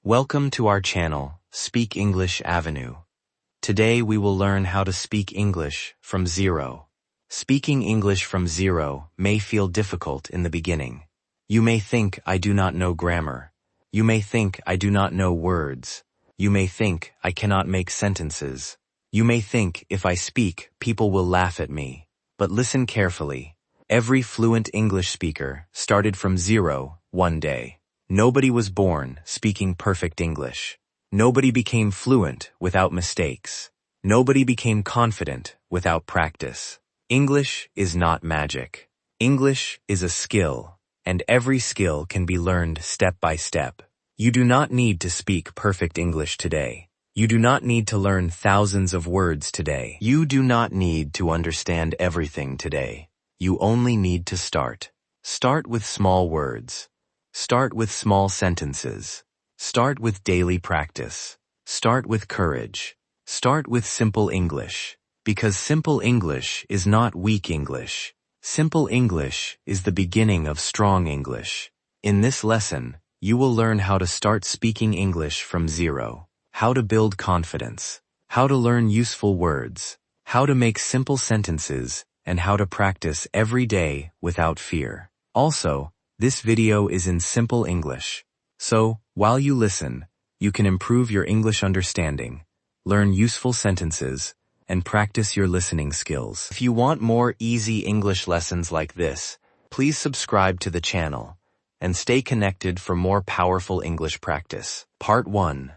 Welcome to our channel, Speak English Avenue. Today we will learn how to speak English from zero. Speaking English from zero may feel difficult in the beginning. You may think I do not know grammar. You may think I do not know words. You may think I cannot make sentences. You may think if I speak, people will laugh at me. But listen carefully. Every fluent English speaker started from zero one day. Nobody was born speaking perfect English. Nobody became fluent without mistakes. Nobody became confident without practice. English is not magic. English is a skill, and every skill can be learned step by step. You do not need to speak perfect English today. You do not need to learn thousands of words today. You do not need to understand everything today. You only need to start. Start with small words. Start with small sentences. Start with daily practice. Start with courage. Start with simple English. Because simple English is not weak English. Simple English is the beginning of strong English. In this lesson, you will learn how to start speaking English from zero, how to build confidence, how to learn useful words, how to make simple sentences, and how to practice every day without fear. Also, this video is in simple English. So, while you listen, you can improve your English understanding, learn useful sentences, and practice your listening skills. If you want more easy English lessons like this, please subscribe to the channel and stay connected for more powerful English practice. Part 1.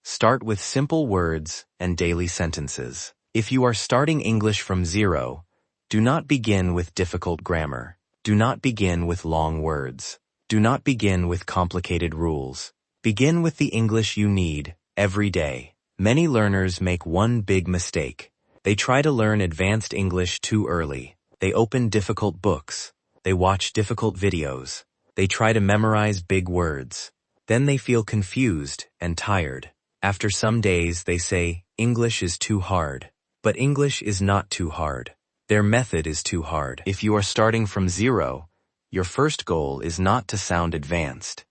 Start with simple words and daily sentences. If you are starting English from zero, do not begin with difficult grammar. Do not begin with long words. Do not begin with complicated rules. Begin with the English you need every day. Many learners make one big mistake. They try to learn advanced English too early. They open difficult books. They watch difficult videos. They try to memorize big words. Then they feel confused and tired. After some days they say, English is too hard. But English is not too hard. Their method is too hard. If you are starting from zero, your first goal is not to sound advanced.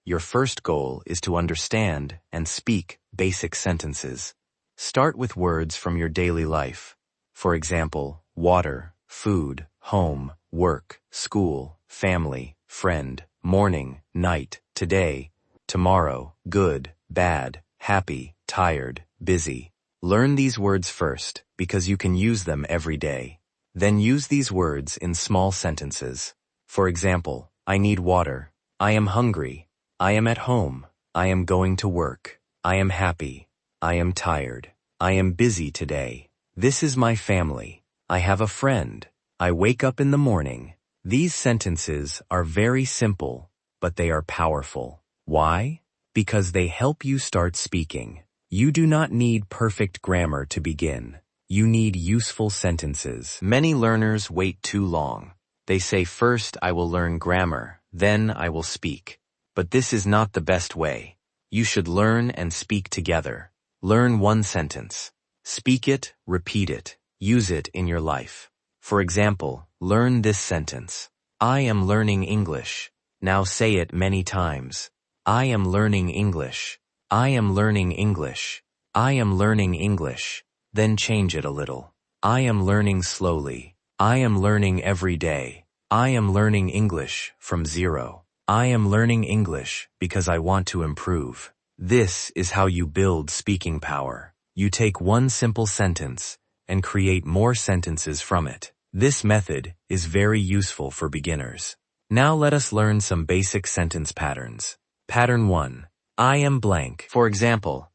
Your first goal is to understand and speak basic sentences. Start with words from your daily life. For example, water, food, home, work, school, family, friend, morning, night, today, tomorrow, good, bad, happy, tired, busy. Learn these words first because you can use them every day. Then use these words in small sentences. For example, I need water. I am hungry. I am at home. I am going to work. I am happy. I am tired. I am busy today. This is my family. I have a friend. I wake up in the morning. These sentences are very simple, but they are powerful. Why? Because they help you start speaking. You do not need perfect grammar to begin. You need useful sentences. Many learners wait too long. They say first I will learn grammar, then I will speak. But this is not the best way. You should learn and speak together. Learn one sentence. Speak it, repeat it, use it in your life. For example, learn this sentence. I am learning English. Now say it many times. I am learning English. I am learning English. I am learning English. Then change it a little. I am learning slowly. I am learning every day. I am learning English from zero. I am learning English because I want to improve. This is how you build speaking power. You take one simple sentence and create more sentences from it. This method is very useful for beginners. Now let us learn some basic sentence patterns. Pattern 1. I am blank. For example,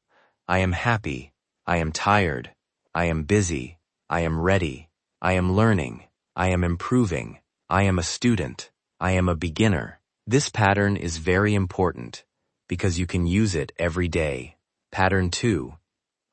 I am happy. I am tired. I am busy. I am ready. I am learning. I am improving. I am a student. I am a beginner. This pattern is very important because you can use it every day. Pattern 2.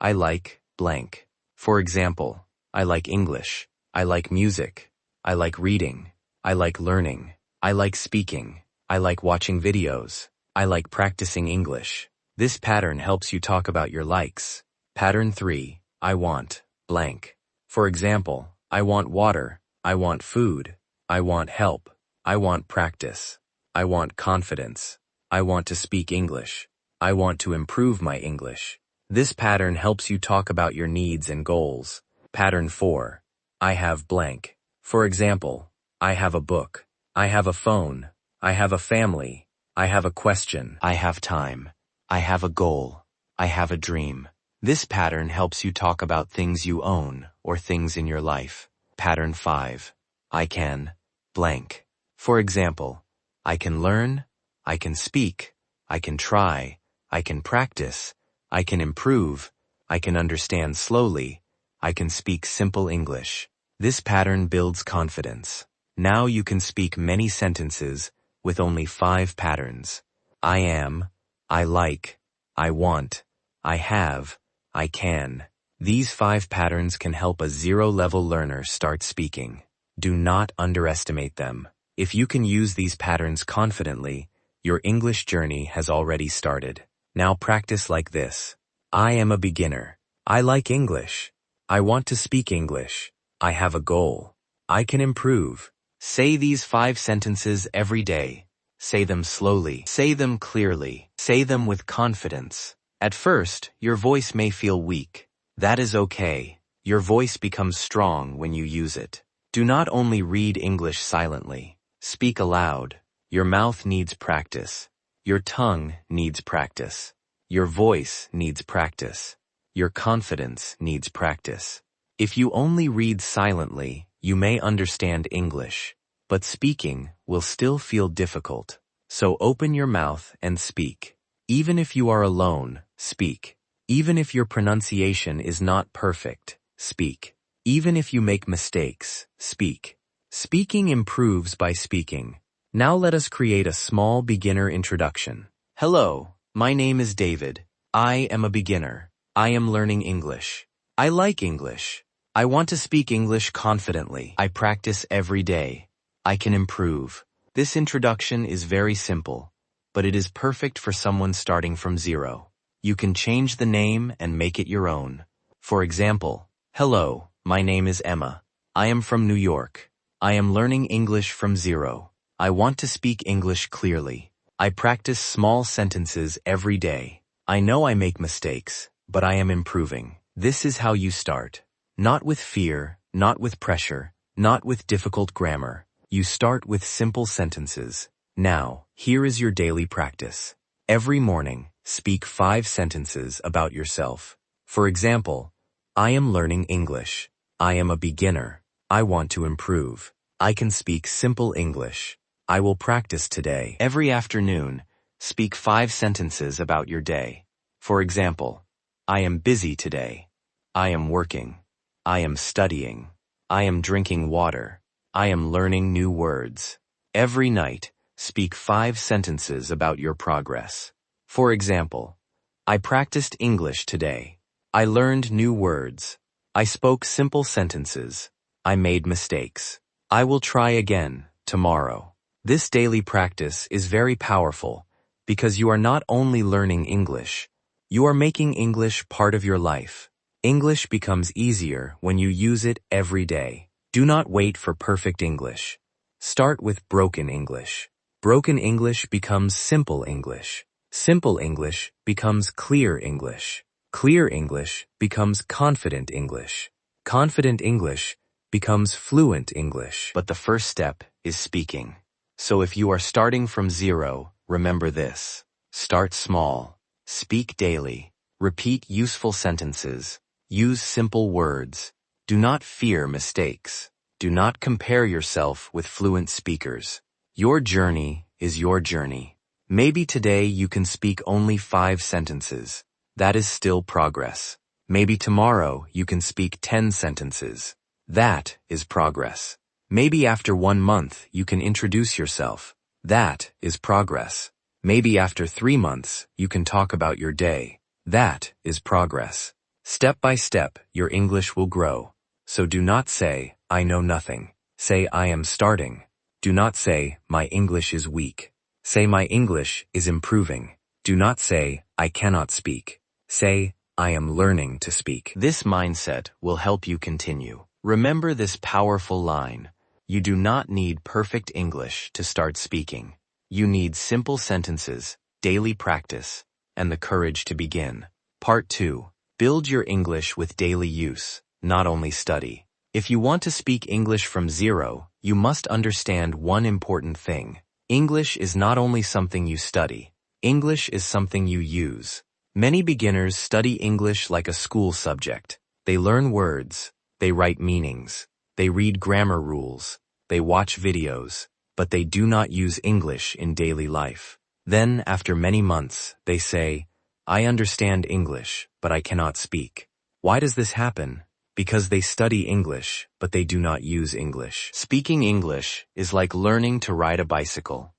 I like blank. For example, I like English. I like music. I like reading. I like learning. I like speaking. I like watching videos. I like practicing English. This pattern helps you talk about your likes. Pattern 3. I want blank. For example, I want water. I want food. I want help. I want practice. I want confidence. I want to speak English. I want to improve my English. This pattern helps you talk about your needs and goals. Pattern 4. I have blank. For example, I have a book. I have a phone. I have a family. I have a question. I have time. I have a goal. I have a dream. This pattern helps you talk about things you own or things in your life. Pattern 5. I can blank. For example, I can learn. I can speak. I can try. I can practice. I can improve. I can understand slowly. I can speak simple English. This pattern builds confidence. Now you can speak many sentences with only 5 patterns. I am, I like, I want, I have, I can. These 5 patterns can help a zero-level learner start speaking. Do not underestimate them. If you can use these patterns confidently, your English journey has already started. Now practice like this. I am a beginner. I like English. I want to speak English. I have a goal. I can improve. Say these 5 sentences every day. Say them slowly. Say them clearly. Say them with confidence. At first, your voice may feel weak. That is okay. Your voice becomes strong when you use it. Do not only read English silently. Speak aloud. Your mouth needs practice. Your tongue needs practice. Your voice needs practice. Your confidence needs practice. If you only read silently, you may understand English, but speaking will still feel difficult. So open your mouth and speak. Even if you are alone, speak. Even if your pronunciation is not perfect, speak. Even if you make mistakes, speak. Speaking improves by speaking. Now let us create a small beginner introduction. Hello, my name is David. I am a beginner. I am learning English. I like English. I want to speak English confidently. I practice every day. I can improve. This introduction is very simple, but it is perfect for someone starting from zero. You can change the name and make it your own. For example, hello, my name is Emma. I am from New York. I am learning English from zero. I want to speak English clearly. I practice small sentences every day. I know I make mistakes, but I am improving. This is how you start. Not with fear, not with pressure, not with difficult grammar. You start with simple sentences. Now, here is your daily practice. Every morning, speak 5 sentences about yourself. For example, I am learning English. I am a beginner. I want to improve. I can speak simple English. I will practice today. Every afternoon, speak 5 sentences about your day. For example, I am busy today. I am working. I am studying. I am drinking water. I am learning new words. Every night, speak 5 sentences about your progress. For example, I practiced English today. I learned new words. I spoke simple sentences. I made mistakes. I will try again tomorrow. This daily practice is very powerful because you are not only learning English, you are making English part of your life. English becomes easier when you use it every day. Do not wait for perfect English. Start with broken English. Broken English becomes simple English. Simple English becomes clear English. Clear English becomes confident English. Confident English becomes fluent English. But the first step is speaking. So if you are starting from zero, remember this. Start small. Speak daily. Repeat useful sentences. Use simple words. Do not fear mistakes. Do not compare yourself with fluent speakers. Your journey is your journey. Maybe today you can speak only 5 sentences. That is still progress. Maybe tomorrow you can speak 10 sentences. That is progress. Maybe after 1 month you can introduce yourself. That is progress. Maybe after 3 months you can talk about your day. That is progress. Step by step, your English will grow. So do not say, I know nothing. Say, I am starting. Do not say, my English is weak. Say, my English is improving. Do not say, I cannot speak. Say, I am learning to speak. This mindset will help you continue. Remember this powerful line. You do not need perfect English to start speaking. You need simple sentences, daily practice, and the courage to begin. Part 2. Build your English with daily use, not only study. If you want to speak English from zero, you must understand one important thing. English is not only something you study. English is something you use. Many beginners study English like a school subject. They learn words, they write meanings, they read grammar rules, they watch videos, but they do not use English in daily life. Then, after many months, they say, "I understand English, but I cannot speak." Why does this happen? Because they study English, but they do not use English. Speaking English is like learning to ride a bicycle.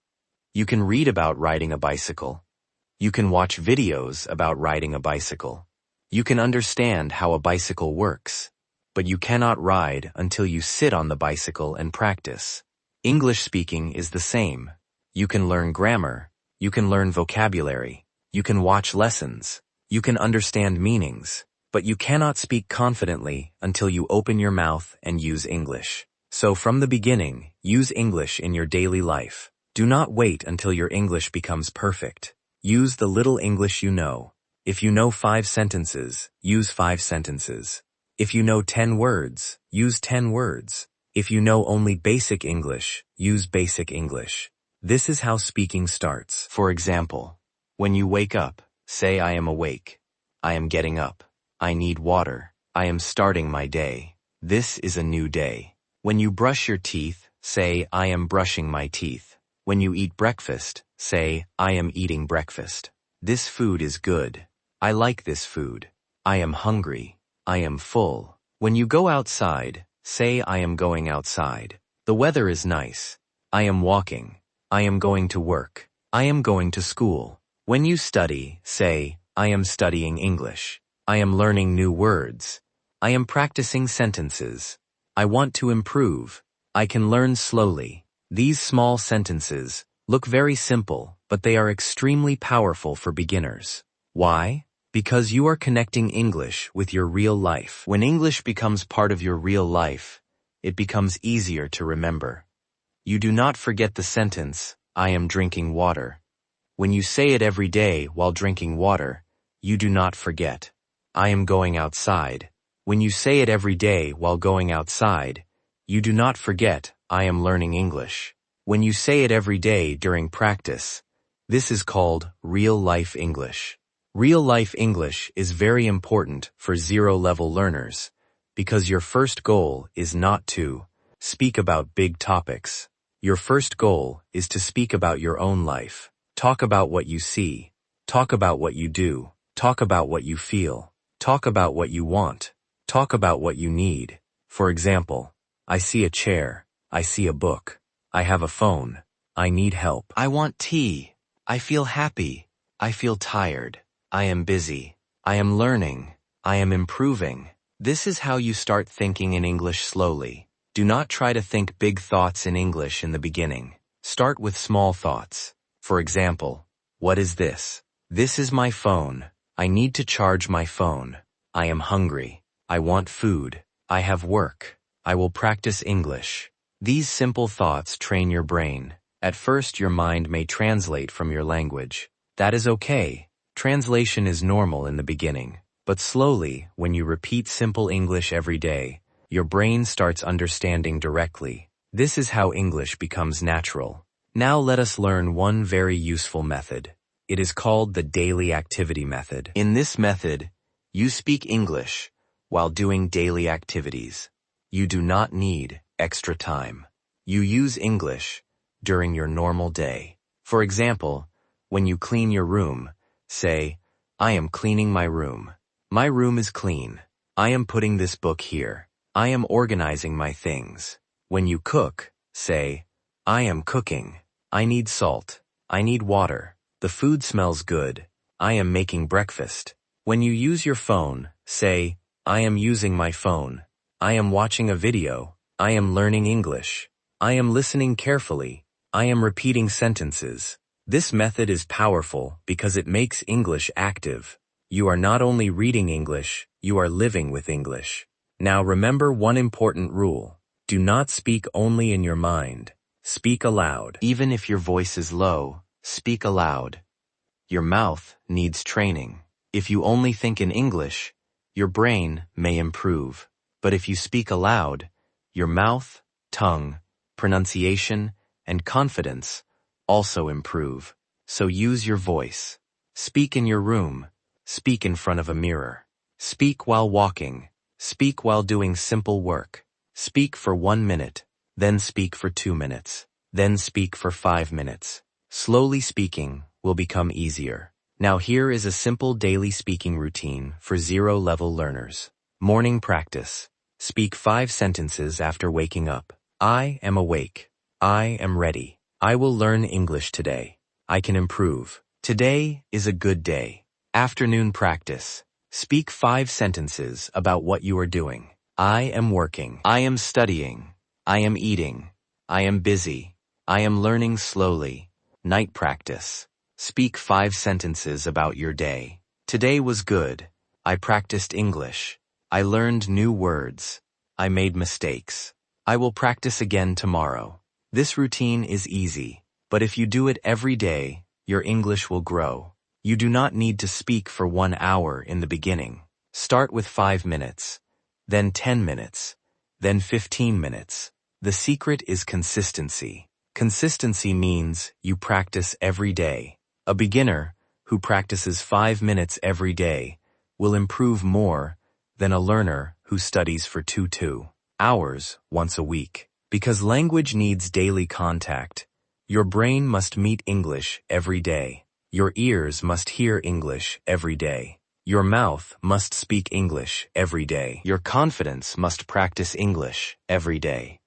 You can read about riding a bicycle. You can watch videos about riding a bicycle. You can understand how a bicycle works, but you cannot ride until you sit on the bicycle and practice. English speaking is the same. You can learn grammar. You can learn vocabulary. You can watch lessons. You can understand meanings. But you cannot speak confidently until you open your mouth and use English. So from the beginning, use English in your daily life. Do not wait until your English becomes perfect. Use the little English you know. If you know 5 sentences, use 5 sentences. If you know 10 words, use 10 words. If you know only basic English, use basic English. This is how speaking starts. For example, when you wake up, say I am awake. I am getting up. I need water. I am starting my day. This is a new day. When you brush your teeth, say, I am brushing my teeth. When you eat breakfast, say, I am eating breakfast. This food is good. I like this food. I am hungry. I am full. When you go outside, say, I am going outside. The weather is nice. I am walking. I am going to work. I am going to school. When you study, say, I am studying English. I am learning new words. I am practicing sentences. I want to improve. I can learn slowly. These small sentences look very simple, but they are extremely powerful for beginners. Why? Because you are connecting English with your real life. When English becomes part of your real life, it becomes easier to remember. You do not forget the sentence, I am drinking water. When you say it every day while drinking water, you do not forget. I am going outside. When you say it every day while going outside, you do not forget, I am learning English. When you say it every day during practice, this is called real-life English. Real-life English is very important for zero-level learners because your first goal is not to speak about big topics. Your first goal is to speak about your own life. Talk about what you see. Talk about what you do. Talk about what you feel. Talk about what you want. Talk about what you need. For example, I see a chair. I see a book. I have a phone. I need help. I want tea. I feel happy. I feel tired. I am busy. I am learning. I am improving. This is how you start thinking in English slowly. Do not try to think big thoughts in English in the beginning. Start with small thoughts. For example, what is this? This is my phone. I need to charge my phone. I am hungry. I want food. I have work. I will practice English. These simple thoughts train your brain. At first, your mind may translate from your language. That is okay. Translation is normal in the beginning. But slowly, when you repeat simple English every day, your brain starts understanding directly. This is how English becomes natural. Now let us learn one very useful method. It is called the daily activity method. In this method, you speak English while doing daily activities. You do not need extra time. You use English during your normal day. For example, when you clean your room, say, I am cleaning my room. My room is clean. I am putting this book here. I am organizing my things. When you cook, say, I am cooking. I need salt. I need water. The food smells good. I am making breakfast. When you use your phone, say, I am using my phone. I am watching a video. I am learning English. I am listening carefully. I am repeating sentences. This method is powerful because it makes English active. You are not only reading English, you are living with English. Now remember one important rule. Do not speak only in your mind. Speak aloud. Even if your voice is low, speak aloud. Your mouth needs training. If you only think in English, your brain may improve. But if you speak aloud, your mouth, tongue, pronunciation, and confidence also improve. So use your voice. Speak in your room. Speak in front of a mirror. Speak while walking. Speak while doing simple work. Speak for 1 minute, then speak for 2 minutes, then speak for 5 minutes. Slowly speaking will become easier. Now here is a simple daily speaking routine for zero-level learners. Morning practice. Speak 5 sentences after waking up. I am awake. I am ready. I will learn English today. I can improve. Today is a good day. Afternoon practice. Speak 5 sentences about what you are doing. I am working. I am studying. I am eating. I am busy. I am learning slowly. Night practice. Speak 5 sentences about your day. Today was good. I practiced English. I learned new words. I made mistakes. I will practice again tomorrow. This routine is easy, but if you do it every day, your English will grow. You do not need to speak for 1 hour in the beginning. Start with 5 minutes, then 10 minutes, then 15 minutes. The secret is consistency. Consistency means you practice every day. A beginner who practices 5 minutes every day will improve more than a learner who studies for 2 hours once a week. Because language needs daily contact, your brain must meet English every day. Your ears must hear English every day. Your mouth must speak English every day. Your confidence must practice English every day.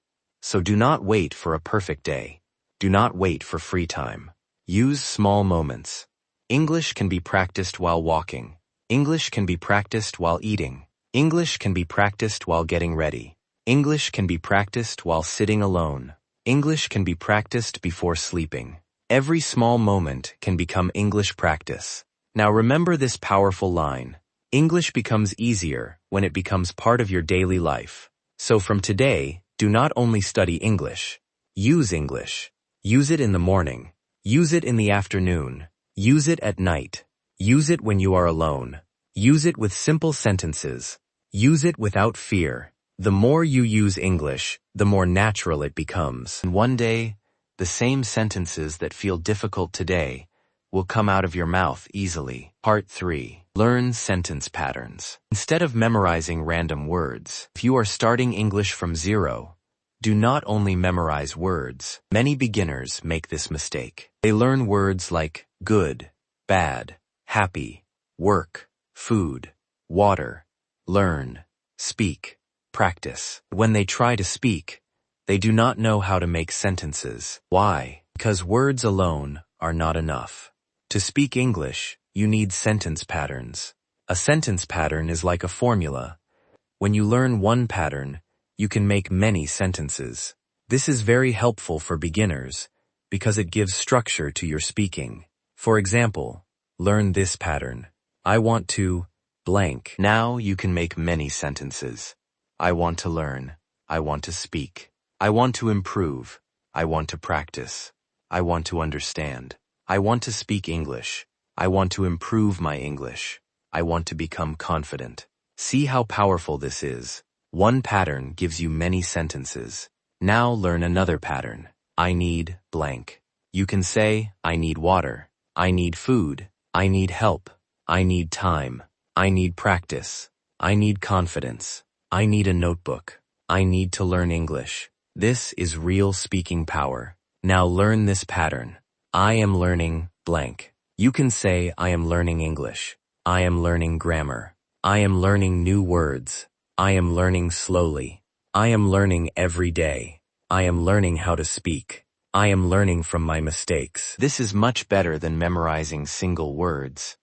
So do not wait for a perfect day. Do not wait for free time. Use small moments. English can be practiced while walking. English can be practiced while eating. English can be practiced while getting ready. English can be practiced while sitting alone. English can be practiced before sleeping. Every small moment can become English practice. Now remember this powerful line. English becomes easier when it becomes part of your daily life. So from today, do not only study English. Use English. Use it in the morning. Use it in the afternoon. Use it at night. Use it when you are alone. Use it with simple sentences. Use it without fear. The more you use English, the more natural it becomes. And one day, the same sentences that feel difficult today will come out of your mouth easily. Part 3. Learn sentence patterns. Instead of memorizing random words, if you are starting English from zero, do not only memorize words. Many beginners make this mistake. They learn words like good, bad, happy, work, food, water, learn, speak, practice. When they try to speak, they do not know how to make sentences. Why? Because words alone are not enough. To speak English, you need sentence patterns. A sentence pattern is like a formula. When you learn one pattern, you can make many sentences. This is very helpful for beginners because it gives structure to your speaking. For example, learn this pattern. I want to blank. Now you can make many sentences. I want to learn. I want to speak. I want to improve. I want to practice. I want to understand. I want to speak English. I want to improve my English. I want to become confident. See how powerful this is. One pattern gives you many sentences. Now learn another pattern. I need blank. You can say, I need water. I need food. I need help. I need time. I need practice. I need confidence. I need a notebook. I need to learn English. This is real speaking power. Now learn this pattern. I am learning blank. You can say, I am learning English. I am learning grammar. I am learning new words. I am learning slowly. I am learning every day. I am learning how to speak. I am learning from my mistakes. This is much better than memorizing single words.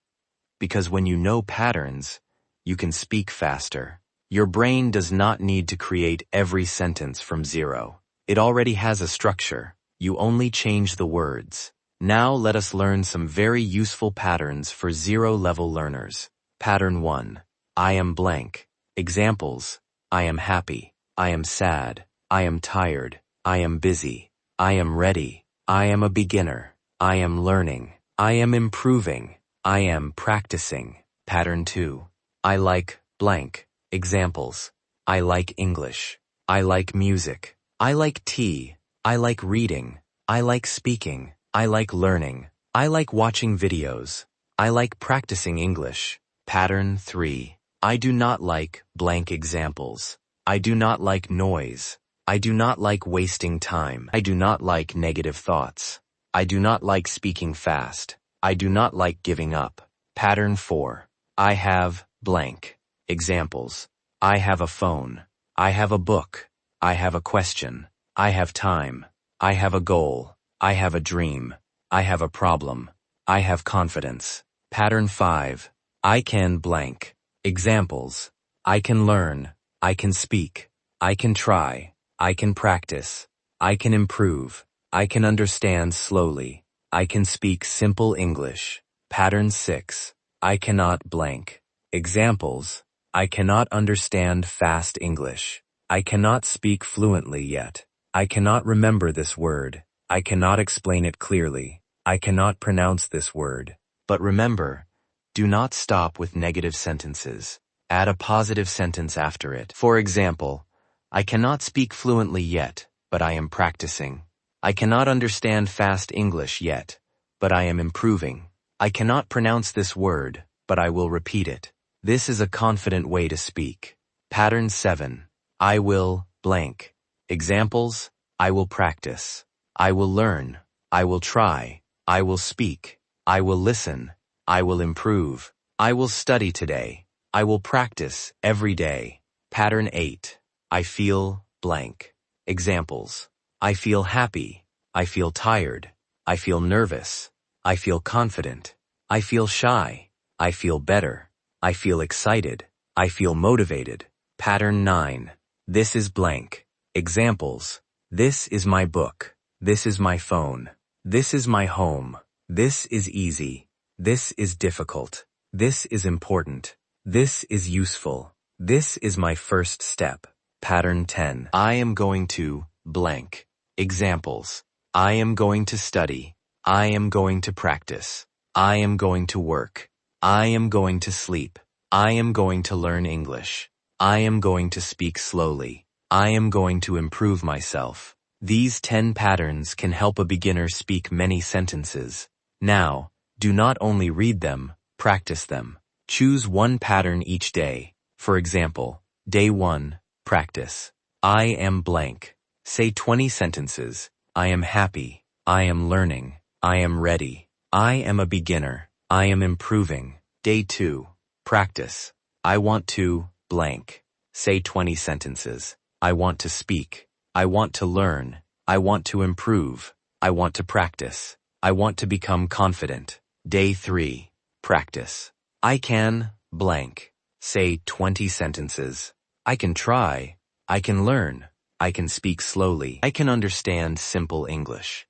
Because when you know patterns, you can speak faster. Your brain does not need to create every sentence from zero. It already has a structure. You only change the words. Now let us learn some very useful patterns for zero-level learners. Pattern 1. I am blank. Examples. I am happy. I am sad. I am tired. I am busy. I am ready. I am a beginner. I am learning. I am improving. I am practicing. Pattern 2. I like blank. Examples. I like English. I like music. I like tea. I like reading. I like speaking. I like learning. I like watching videos. I like practicing English. Pattern 3. I do not like blank examples. I do not like noise. I do not like wasting time. I do not like negative thoughts. I do not like speaking fast. I do not like giving up. Pattern 4. I have blank. Examples. I have a phone. I have a book. I have a question. I have time. I have a goal. I have a dream. I have a problem. I have confidence. Pattern 5. I can blank. Examples. I can learn. I can speak. I can try. I can practice. I can improve. I can understand slowly. I can speak simple English. Pattern 6. I cannot blank. Examples. I cannot understand fast English. I cannot speak fluently yet. I cannot remember this word. I cannot explain it clearly. I cannot pronounce this word. But remember, do not stop with negative sentences. Add a positive sentence after it. For example, I cannot speak fluently yet, but I am practicing. I cannot understand fast English yet, but I am improving. I cannot pronounce this word, but I will repeat it. This is a confident way to speak. Pattern 7. I will blank. Examples. I will practice. I will learn. I will try. I will speak. I will listen. I will improve. I will study today. I will practice every day. Pattern 8. I feel blank. Examples. I feel happy. I feel tired. I feel nervous. I feel confident. I feel shy. I feel better. I feel excited. I feel motivated. Pattern 9. This is blank. Examples. This is my book. This is my phone. This is my home. This is easy. This is difficult. This is important. This is useful. This is my first step. Pattern 10. I am going to blank. Examples. I am going to study. I am going to practice. I am going to work. I am going to sleep. I am going to learn English. I am going to speak slowly. I am going to improve myself. These 10 patterns can help a beginner speak many sentences. Now, do not only read them, practice them. Choose one pattern each day. For example, Day 1, practice. I am blank. Say 20 sentences. I am happy. I am learning. I am ready. I am a beginner. I am improving. Day 2, practice. I want to blank. Say 20 sentences. I want to speak. I want to learn. I want to improve. I want to practice. I want to become confident. Day 3, practice. I can blank. Say 20 sentences. I can try. I can learn. I can speak slowly. I can understand simple English.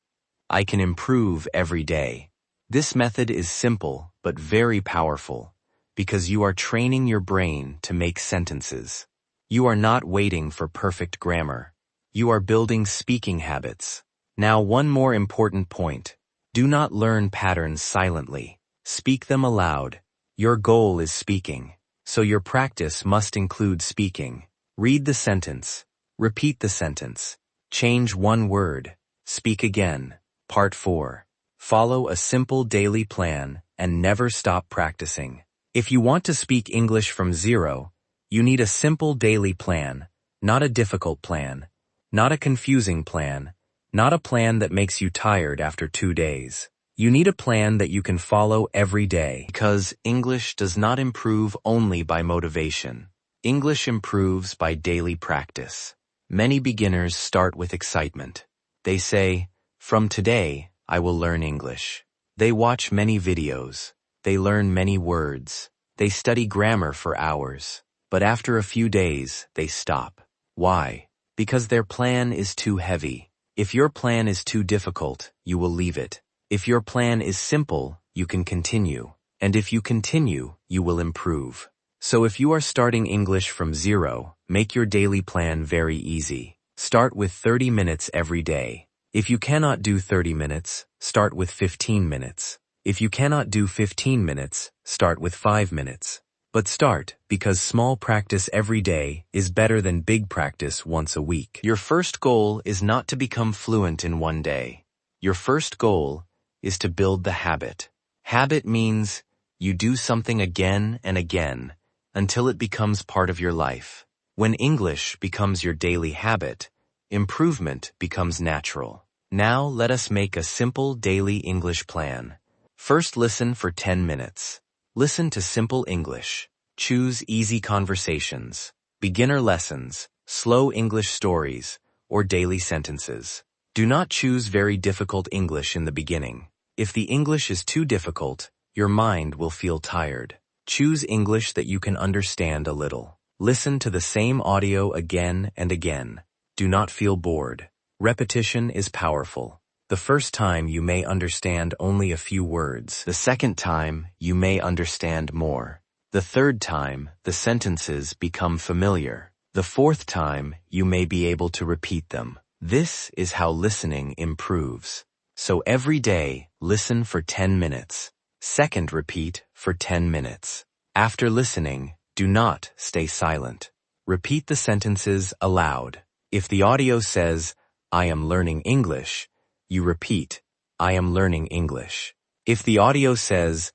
I can improve every day. This method is simple but very powerful because you are training your brain to make sentences. You are not waiting for perfect grammar. You are building speaking habits. Now, one more important point. Do not learn patterns silently. Speak them aloud. Your goal is speaking, so your practice must include speaking. Read the sentence. Repeat the sentence. Change one word. Speak again. Part 4. Follow a simple daily plan and never stop practicing. If you want to speak English from zero, you need a simple daily plan, not a difficult plan, not a confusing plan, not a plan that makes you tired after 2 days. You need a plan that you can follow every day. Because English does not improve only by motivation. English improves by daily practice. Many beginners start with excitement. They say, "From today, I will learn English." They watch many videos. They learn many words. They study grammar for hours. But after a few days, they stop. Why? Because their plan is too heavy. If your plan is too difficult, you will leave it. If your plan is simple, you can continue. And if you continue, you will improve. So if you are starting English from zero, make your daily plan very easy. Start with 30 minutes every day. If you cannot do 30 minutes, start with 15 minutes. If you cannot do 15 minutes, start with 5 minutes. But start, because small practice every day is better than big practice once a week. Your first goal is not to become fluent in one day. Your first goal is to build the habit. Habit means you do something again and again until it becomes part of your life. When English becomes your daily habit, improvement becomes natural. Now let us make a simple daily English plan. First, listen for 10 minutes. Listen to simple English. Choose easy conversations, beginner lessons, slow English stories, or daily sentences. Do not choose very difficult English in the beginning. If the English is too difficult, your mind will feel tired. Choose English that you can understand a little. Listen to the same audio again and again. Do not feel bored. Repetition is powerful. The first time you may understand only a few words. The second time, you may understand more. The third time, the sentences become familiar. The fourth time, you may be able to repeat them. This is how listening improves. So every day, listen for 10 minutes. Second, repeat for 10 minutes. After listening, do not stay silent. Repeat the sentences aloud. If the audio says, "I am learning English," you repeat, "I am learning English." If the audio says,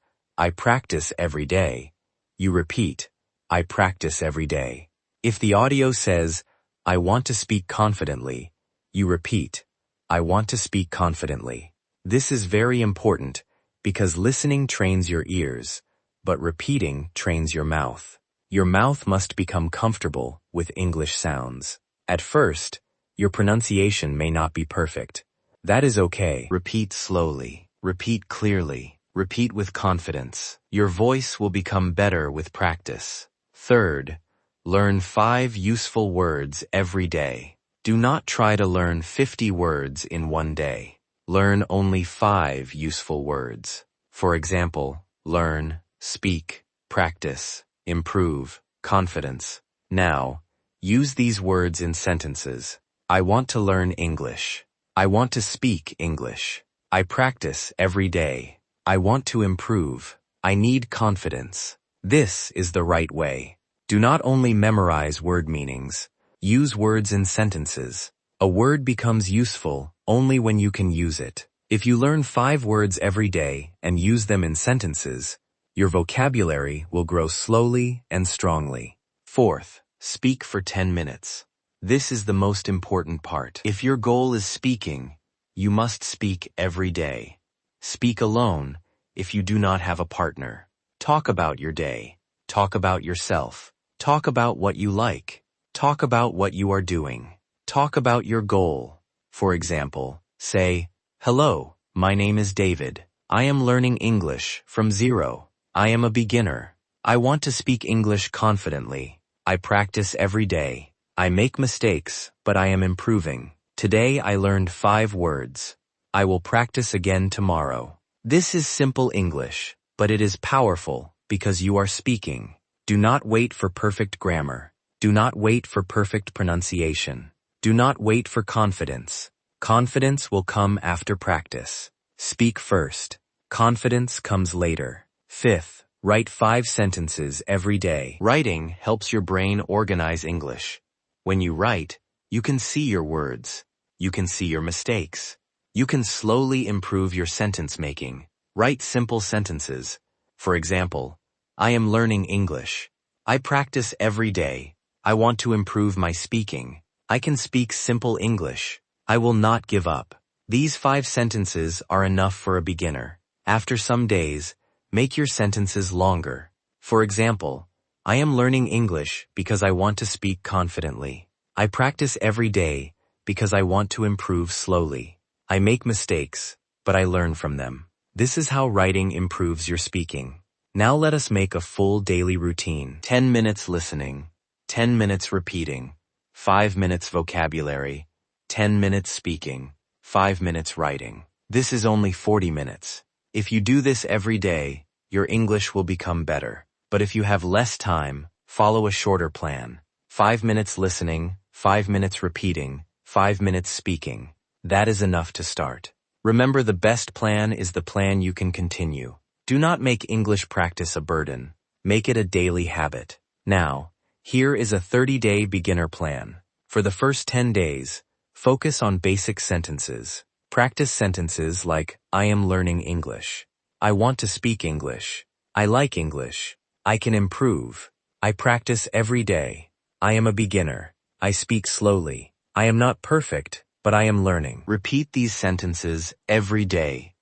"I practice every day," you repeat, "I practice every day." If the audio says, "I want to speak confidently," you repeat, "I want to speak confidently." This is very important because listening trains your ears, but repeating trains your mouth. Your mouth must become comfortable with English sounds. At first, your pronunciation may not be perfect. That is okay. Repeat slowly. Repeat clearly. Repeat with confidence. Your voice will become better with practice. Third, learn 5 useful words every day. Do not try to learn 50 words in one day. Learn only 5 useful words. For example, learn, speak, practice, improve, confidence. Now, use these words in sentences. I want to learn English. I want to speak English. I practice every day. I want to improve. I need confidence. This is the right way. Do not only memorize word meanings. Use words in sentences. A word becomes useful only when you can use it. If you learn 5 words every day and use them in sentences, your vocabulary will grow slowly and strongly. Fourth, speak for 10 minutes. This is the most important part. If your goal is speaking, you must speak every day. Speak alone if you do not have a partner. Talk about your day. Talk about yourself. Talk about what you like. Talk about what you are doing. Talk about your goal. For example, say, "Hello, my name is David. I am learning English from 0. I am a beginner. I want to speak English confidently. I practice every day. I make mistakes, but I am improving. Today I learned 5 words. I will practice again tomorrow." This is simple English, but it is powerful because you are speaking. Do not wait for perfect grammar. Do not wait for perfect pronunciation. Do not wait for confidence. Confidence will come after practice. Speak first. Confidence comes later. Fifth, write 5 sentences every day. Writing helps your brain organize English. When you write, you can see your words. You can see your mistakes. You can slowly improve your sentence making. Write simple sentences. For example, I am learning English. I practice every day. I want to improve my speaking. I can speak simple English. I will not give up. These 5 sentences are enough for a beginner. After some days, make your sentences longer. For example, I am learning English because I want to speak confidently. I practice every day because I want to improve slowly. I make mistakes, but I learn from them. This is how writing improves your speaking. Now let us make a full daily routine. 10 minutes listening, 10 minutes repeating, 5 minutes vocabulary, 10 minutes speaking, 5 minutes writing. This is only 40 minutes. If you do this every day, your English will become better. But if you have less time, follow a shorter plan. 5 minutes listening, 5 minutes repeating, 5 minutes speaking. That is enough to start. Remember, the best plan is the plan you can continue. Do not make English practice a burden. Make it a daily habit. Now, here is a 30-day beginner plan. For the first 10 days, focus on basic sentences. Practice sentences like, I am learning English. I want to speak English. I like English. I can improve. I practice every day. I am a beginner. I speak slowly. I am not perfect, but I am learning. Repeat these sentences every day.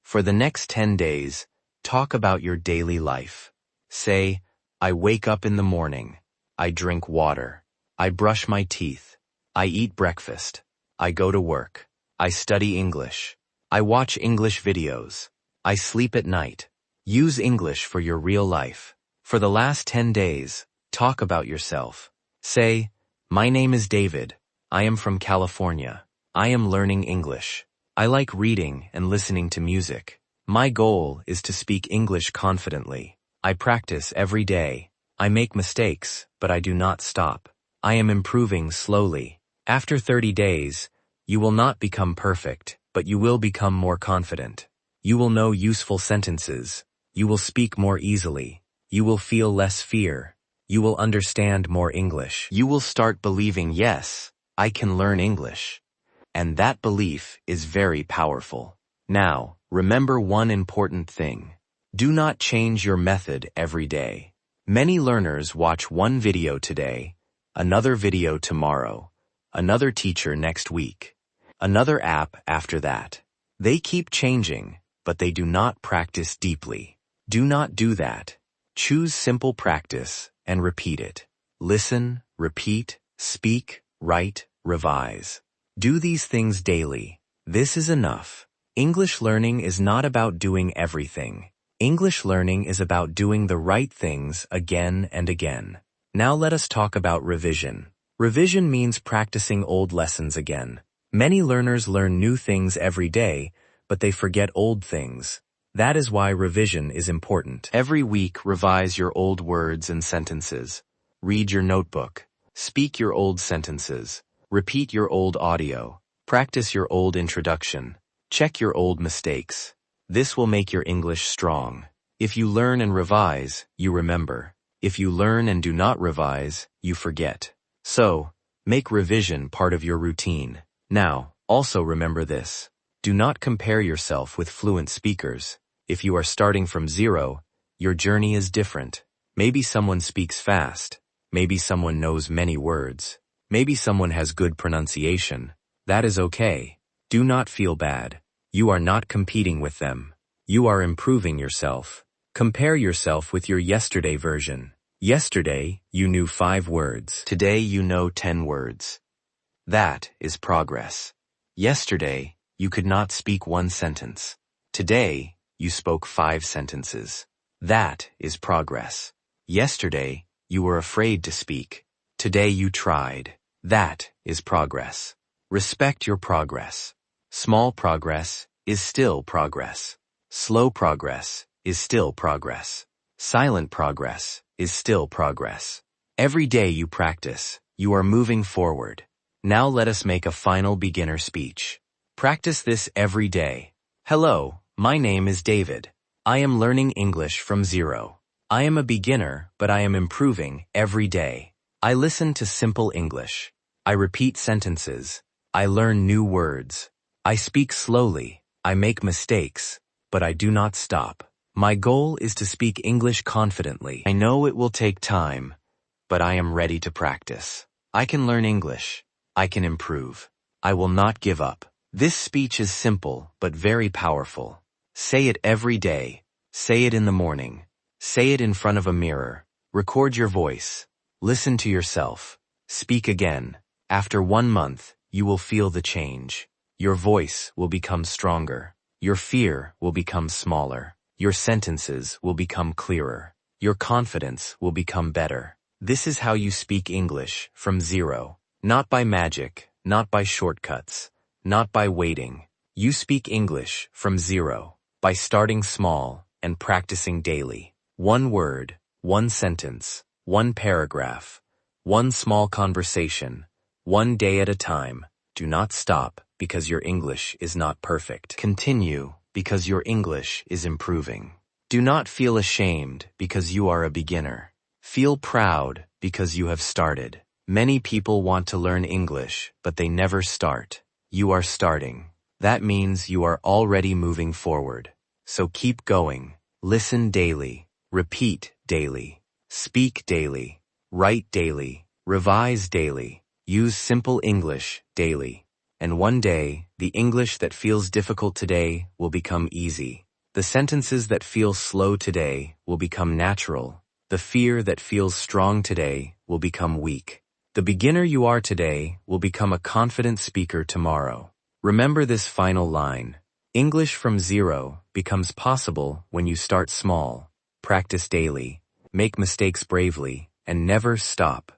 For the next 10 days, talk about your daily life. Say, I wake up in the morning. I drink water. I brush my teeth. I eat breakfast. I go to work. I study English. I watch English videos. I sleep at night. Use English for your real life. For the last 10 days, talk about yourself. Say, my name is David. I am from California. I am learning English. I like reading and listening to music. My goal is to speak English confidently. I practice every day. I make mistakes, but I do not stop. I am improving slowly. After 30 days, you will not become perfect, but you will become more confident. You will know useful sentences. You will speak more easily. You will feel less fear. You will understand more English. You will start believing, yes, I can learn English. And that belief is very powerful. Now, remember one important thing. Do not change your method every day. Many learners watch one video today, another video tomorrow, another teacher next week, another app after that. They keep changing, but they do not practice deeply. Do not do that. Choose simple practice and repeat it. Listen, repeat, speak, write, revise. Do these things daily. This is enough. English learning is not about doing everything. English learning is about doing the right things again and again. Now let us talk about revision. Revision means practicing old lessons again. Many learners learn new things every day, but they forget old things. That is why revision is important. Every week, revise your old words and sentences. Read your notebook. Speak your old sentences. Repeat your old audio. Practice your old introduction. Check your old mistakes. This will make your English strong. If you learn and revise, you remember. If you learn and do not revise, you forget. So, make revision part of your routine. Now, also remember this. Do not compare yourself with fluent speakers. If you are starting from zero, your journey is different. Maybe someone speaks fast. Maybe someone knows many words. Maybe someone has good pronunciation. That is okay. Do not feel bad. You are not competing with them. You are improving yourself. Compare yourself with your yesterday version. Yesterday, you knew 5 words. Today, you know 10 words. That is progress. Yesterday, you could not speak 1 sentence. Today, you spoke 5 sentences. That is progress. Yesterday, you were afraid to speak. Today you tried. That is progress. Respect your progress. Small progress is still progress. Slow progress is still progress. Silent progress is still progress. Every day you practice, you are moving forward. Now let us make a final beginner speech. Practice this every day. Hello, my name is David. I am learning English from zero. I am a beginner, but I am improving every day. I listen to simple English. I repeat sentences. I learn new words. I speak slowly. I make mistakes, but I do not stop. My goal is to speak English confidently. I know it will take time, but I am ready to practice. I can learn English. I can improve. I will not give up. This speech is simple, but very powerful. Say it every day. Say it in the morning. Say it in front of a mirror. Record your voice. Listen to yourself. Speak again. After 1 month, you will feel the change. Your voice will become stronger. Your fear will become smaller. Your sentences will become clearer. Your confidence will become better. This is how you speak English from zero. Not by magic, not by shortcuts, not by waiting. You speak English from zero, by starting small and practicing daily. 1 word, 1 sentence, 1 paragraph, 1 small conversation, 1 day at a time. Do not stop, because your English is not perfect. Continue because your English is improving. Do not feel ashamed because you are a beginner. Feel proud because you have started. Many people want to learn English, but they never start. You are starting. That means you are already moving forward. So keep going. Listen daily. Repeat daily. Speak daily. Write daily. Revise daily. Use simple English daily. And one day, the English that feels difficult today will become easy. The sentences that feel slow today will become natural. The fear that feels strong today will become weak. The beginner you are today will become a confident speaker tomorrow. Remember this final line. English from zero becomes possible when you start small, practice daily, make mistakes bravely, and never stop.